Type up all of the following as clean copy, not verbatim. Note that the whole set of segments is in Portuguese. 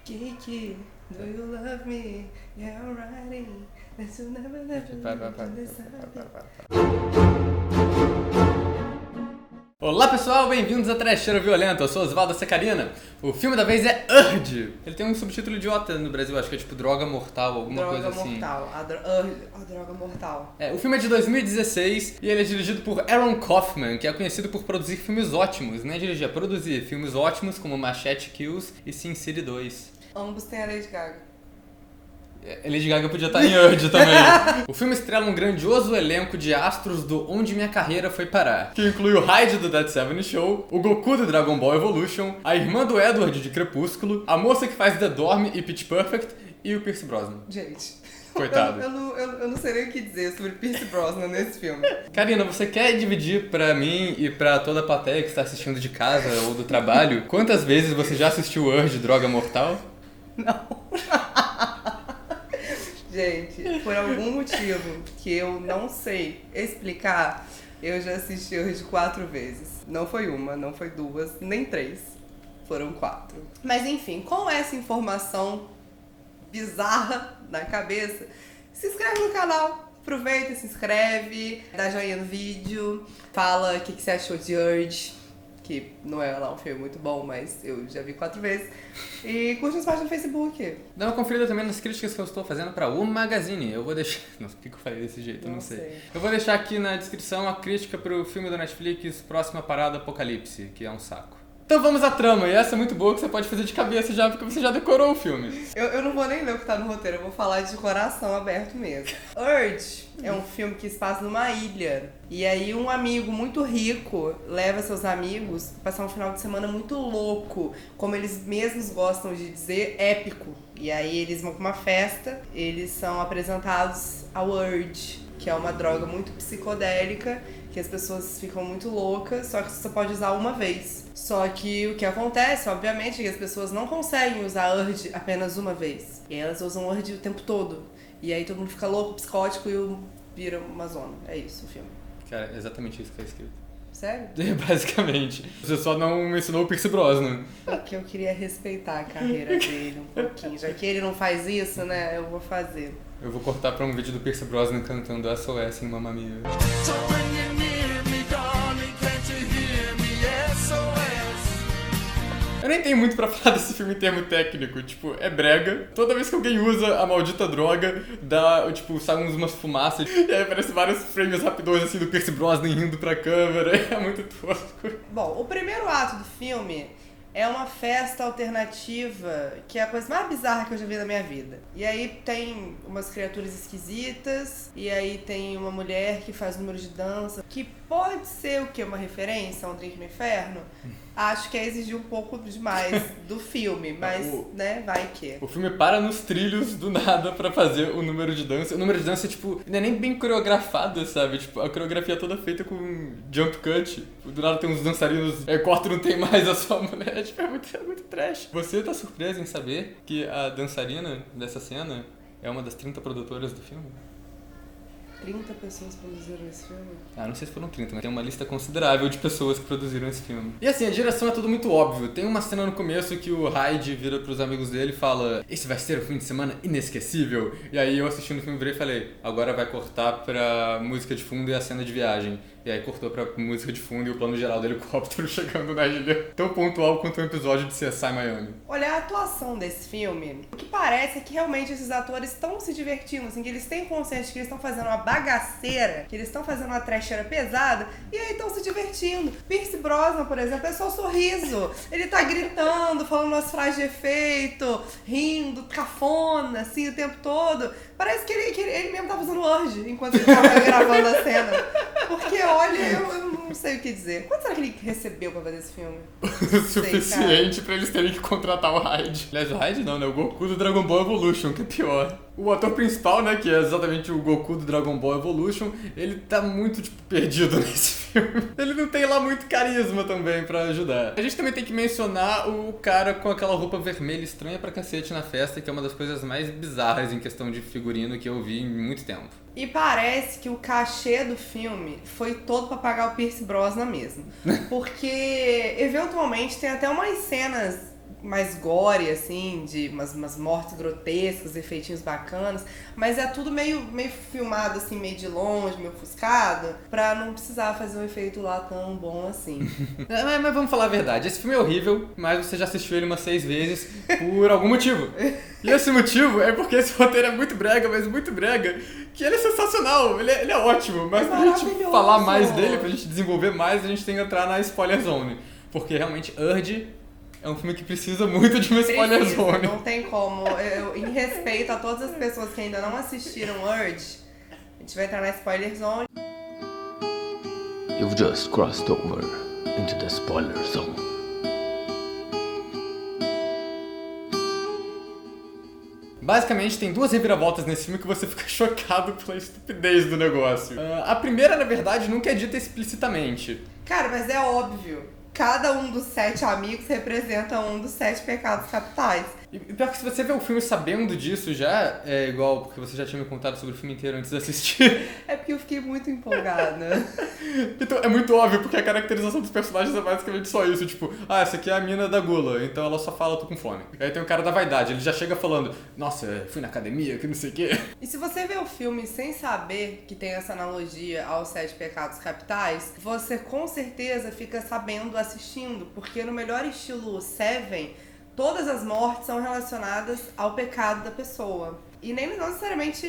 Kiki, do you love me? Yeah, alrighty. That you never Olá pessoal, bem-vindos a Trecheiro Violento, eu sou Osvaldo Secarina. O filme da vez é Urge. Ele tem um subtítulo idiota no Brasil, acho que é tipo Droga Mortal, alguma coisa assim. Droga Mortal, a Droga Mortal. O filme é de 2016 e ele é dirigido por Aaron Kaufman, que é conhecido por produzir filmes ótimos, né? Dirigir, é produzir filmes ótimos como Machete Kills e Sin City 2. Ambos têm a Lady Gaga. Lady Gaga podia estar em Urge também. O filme estrela um grandioso elenco de astros do Onde Minha Carreira Foi Parar, que inclui o Hyde do That 70 Show, o Goku do Dragon Ball Evolution, a irmã do Edward de Crepúsculo, a moça que faz The Dorm e Pitch Perfect e o Pierce Brosnan. Gente, coitado. Eu não sei nem o que dizer sobre Pierce Brosnan nesse filme. Karina, você quer dividir pra mim e pra toda a plateia que está assistindo de casa ou do trabalho quantas vezes você já assistiu Urge, Droga Mortal? Não. Gente, por algum motivo que eu não sei explicar, eu já assisti Urge 4 vezes. Não foi uma, não foi duas, nem 3. Foram 4. Mas enfim, com essa informação bizarra na cabeça, se inscreve no canal. Aproveita, se inscreve, dá joinha no vídeo, fala o que você achou de Urge. Que não é lá um filme muito bom, mas eu já vi 4 vezes. E curte as páginas no Facebook. Dá uma conferida também nas críticas que eu estou fazendo para o Magazine. Eu vou deixar... Nossa, por que eu falei desse jeito? Eu não sei. Eu vou deixar aqui na descrição a crítica para o filme da Netflix Próxima Parada Apocalipse, que é um saco. Então vamos à trama, e essa é muito boa que você pode fazer de cabeça já, porque você já decorou o filme. Eu não vou nem ler o que tá no roteiro, eu vou falar de coração aberto mesmo. Urge é um filme que se passa numa ilha. E aí um amigo muito rico leva seus amigos pra passar um final de semana muito louco, como eles mesmos gostam de dizer, épico. E aí eles vão pra uma festa, eles são apresentados ao Urge, que é uma droga muito psicodélica, que as pessoas ficam muito loucas, só que você pode usar uma vez. Só que o que acontece, obviamente, é que as pessoas não conseguem usar Urge apenas uma vez. E elas usam Urge o tempo todo. E aí todo mundo fica louco, psicótico e vira uma zona. É isso o filme. Cara, é exatamente isso que tá escrito. Sério? Basicamente. Você só não mencionou o Pierce Brosnan. Porque eu queria respeitar a carreira dele um pouquinho. Já que ele não faz isso, né, eu vou fazer. Eu vou cortar pra um vídeo do Pierce Brosnan cantando SOS em Mamma Mia. Eu nem tenho muito pra falar desse filme em termo técnico, tipo, é brega. Toda vez que alguém usa a maldita droga, dá, tipo, saem umas fumaças, e aí aparece vários frames rapidões, assim, do Pierce Brosnan rindo pra câmera, é muito tosco. Bom, o primeiro ato do filme é uma festa alternativa, que é a coisa mais bizarra que eu já vi na minha vida. E aí tem umas criaturas esquisitas, e aí tem uma mulher que faz número de dança, que pode ser o quê? Uma referência a Um Drink no Inferno? Acho que é exigir um pouco demais do filme, mas, né, vai que. O filme para nos trilhos do nada pra fazer o número de dança. O número de dança, tipo, não é nem bem coreografado, sabe? Tipo, a coreografia é toda feita com jump cut. Do nada tem uns dançarinos, corta e não tem mais a sua mulher. Tipo, é muito trash. Você tá surpreso em saber que a dançarina dessa cena é uma das 30 produtoras do filme? 30 pessoas produziram esse filme? Não sei se foram 30, mas tem uma lista considerável de pessoas que produziram esse filme. E assim, a direção é tudo muito óbvio. Tem uma cena no começo que o Hyde vira pros amigos dele e fala: esse vai ser um fim de semana inesquecível. E aí eu assistindo o filme virei e falei: agora vai cortar pra música de fundo e a cena de viagem. E aí cortou pra música de fundo e o plano geral do helicóptero chegando na ilha. Tão pontual quanto um episódio de CSI Miami. Olha, a atuação desse filme, o que parece é que realmente esses atores estão se divertindo, assim, que eles têm consciência de que eles estão fazendo uma bagaceira, que eles estão fazendo uma trecheira pesada, e aí estão se divertindo. Pierce Brosnan, por exemplo, é só sorriso. Ele tá gritando, falando umas frases de efeito, rindo, cafona, assim, o tempo todo. Parece que ele mesmo tá fazendo Urge enquanto ele tava gravando a cena. Porque, olha, eu não sei o que dizer. Quanto será que ele recebeu pra fazer esse filme? O suficiente pra eles terem que contratar o Hyde. Aliás, o Hyde não, né? O Goku do Dragon Ball Evolution, que é pior. O ator principal, né, que é exatamente o Goku do Dragon Ball Evolution, ele tá muito, tipo, perdido nesse filme. Ele não tem lá muito carisma também pra ajudar. A gente também tem que mencionar o cara com aquela roupa vermelha estranha pra cacete na festa, que é uma das coisas mais bizarras em questão de figurino que eu vi em muito tempo. E parece que o cachê do filme foi todo pra pagar o Pierce Brosnan mesmo. Porque, eventualmente, tem até umas cenas mais gore, assim, de umas mortes grotescas, efeitinhos bacanas, mas é tudo meio filmado, assim, meio de longe, meio ofuscado, pra não precisar fazer um efeito lá tão bom assim. Mas vamos falar a verdade, esse filme é horrível, mas você já assistiu ele umas 6 vezes por algum motivo. E esse motivo é porque esse roteiro é muito brega, mas muito brega, que ele é sensacional, ele é ótimo, mas pra gente falar mais dele, pra gente desenvolver mais, a gente tem que entrar na spoiler zone. Porque realmente Urge é um filme que precisa muito de uma spoiler zone. Não tem como. Em respeito a todas as pessoas que ainda não assistiram Urge, a gente vai entrar na spoiler zone. You've just crossed over into the spoiler zone. Basicamente, tem 2 reviravoltas nesse filme que você fica chocado pela estupidez do negócio. A primeira, na verdade, nunca é dita explicitamente. Cara, mas é óbvio. Cada um dos 7 amigos representa um dos 7 pecados capitais. E pior que se você vê o filme sabendo disso já, é igual porque você já tinha me contado sobre o filme inteiro antes de assistir. É porque eu fiquei muito empolgada. Então é muito óbvio, porque a caracterização dos personagens é basicamente só isso. Tipo, essa aqui é a mina da gula, então ela só fala, tô com fome. Aí tem o cara da vaidade, ele já chega falando, nossa, fui na academia, que não sei o quê. E se você vê o filme sem saber que tem essa analogia aos 7 pecados capitais, você com certeza fica sabendo assistindo, porque no melhor estilo Seven, todas as mortes são relacionadas ao pecado da pessoa. E nem não necessariamente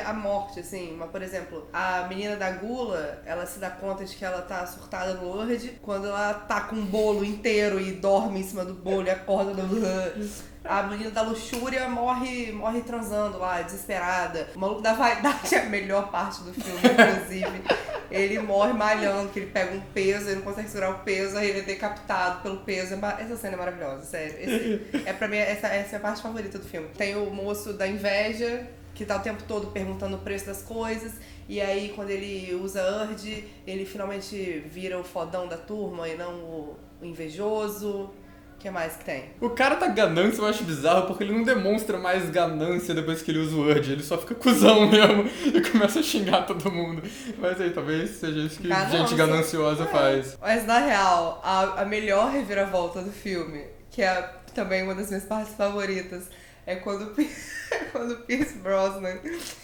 a morte, assim. Mas, por exemplo, a menina da gula, ela se dá conta de que ela tá surtada no Lourdes quando ela tá com um bolo inteiro e dorme em cima do bolo e acorda do... A menina da luxúria morre transando lá, desesperada. O maluco da vaidade é a melhor parte do filme, inclusive. Ele morre malhando, que ele pega um peso, ele não consegue segurar o peso, aí ele é decapitado pelo peso. Essa cena é maravilhosa, sério. Pra mim, essa é a parte favorita do filme. Tem o moço da inveja, que tá o tempo todo perguntando o preço das coisas. E aí, quando ele usa Urge, ele finalmente vira o fodão da turma e não o invejoso. O que mais que tem? O cara tá ganância, eu acho bizarro, porque ele não demonstra mais ganância depois que ele usa o Urge. Ele só fica cuzão mesmo e começa a xingar todo mundo. Mas aí, talvez seja isso que gente gananciosa faz. Mas, na real, a melhor reviravolta do filme, que é também uma das minhas partes favoritas, é quando o Pierce Brosnan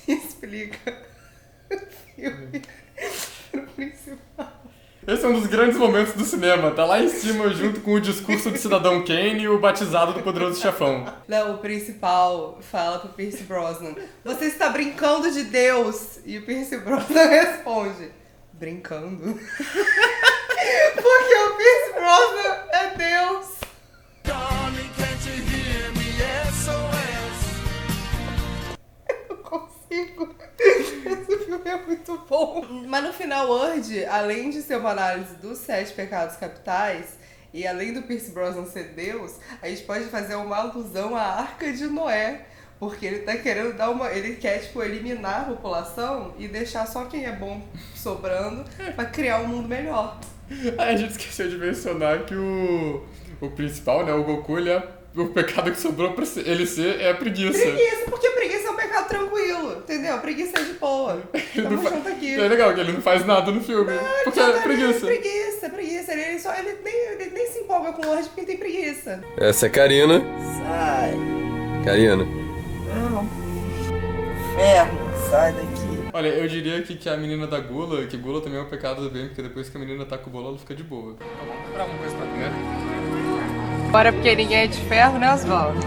explica o filme pro principal. Esse é um dos grandes momentos do cinema. Tá lá em cima, junto com o discurso do Cidadão Kane e o batizado do Poderoso Chefão. Não, o principal fala pro Pierce Brosnan: você está brincando de Deus? E o Pierce Brosnan responde: brincando? Porque o Pierce Brosnan é Deus. Darling, can't you hear me? SOS. Eu não consigo. Esse filme é muito bom. Mas no final, Urge, além de ser uma análise dos 7 pecados capitais, e além do Pierce Brosnan ser Deus, a gente pode fazer uma alusão à Arca de Noé. Porque ele tá querendo ele quer, tipo, eliminar a população e deixar só quem é bom sobrando pra criar um mundo melhor. Aí a gente esqueceu de mencionar que o principal, né, o Goku, o pecado que sobrou pra ele ser é a preguiça. Preguiça, porque preguiça é um pecado tranquilo, entendeu? Preguiça é de boa. Tamo junto aqui. É legal que ele não faz nada no filme. Não, porque é preguiça. Preguiça. Ele nem se empolga com o Urge porque tem preguiça. Essa é Karina. Sai. Karina. Não. Ferro, sai daqui. Olha, eu diria que a menina da gula, que gula também é um pecado do bem, porque depois que a menina tá com o bolo, ela fica de boa. Tá bom, vamos comprar uma coisa pra comer. Bora, porque ninguém é de ferro, né, Osvaldo?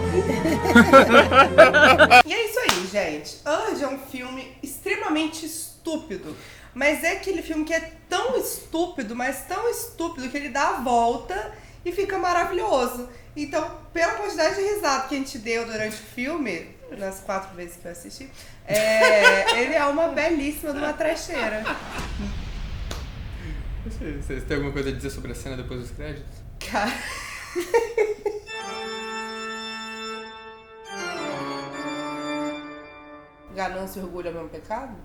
E é isso aí, gente. Urge é um filme extremamente estúpido. Mas é aquele filme que é tão estúpido, mas tão estúpido, que ele dá a volta e fica maravilhoso. Então, pela quantidade de risada que a gente deu durante o filme, nas 4 vezes que eu assisti, ele é uma belíssima de uma trecheira. Você tem alguma coisa a dizer sobre a cena depois dos créditos? Cara... Ganância e orgulho é o mesmo pecado?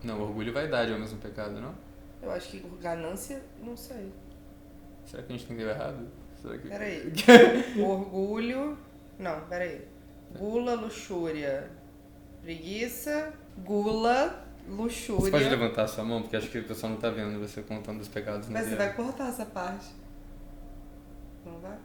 Não, orgulho e vaidade é o mesmo pecado, não? Eu acho que ganância, não sei. Será que a gente entendeu errado? Peraí. Orgulho... Não, peraí. Gula, luxúria, preguiça, gula, luxúria... Você pode levantar a sua mão, porque acho que o pessoal não tá vendo você contando os pecados no Mas você dia. vai cortar essa parte. Não vai?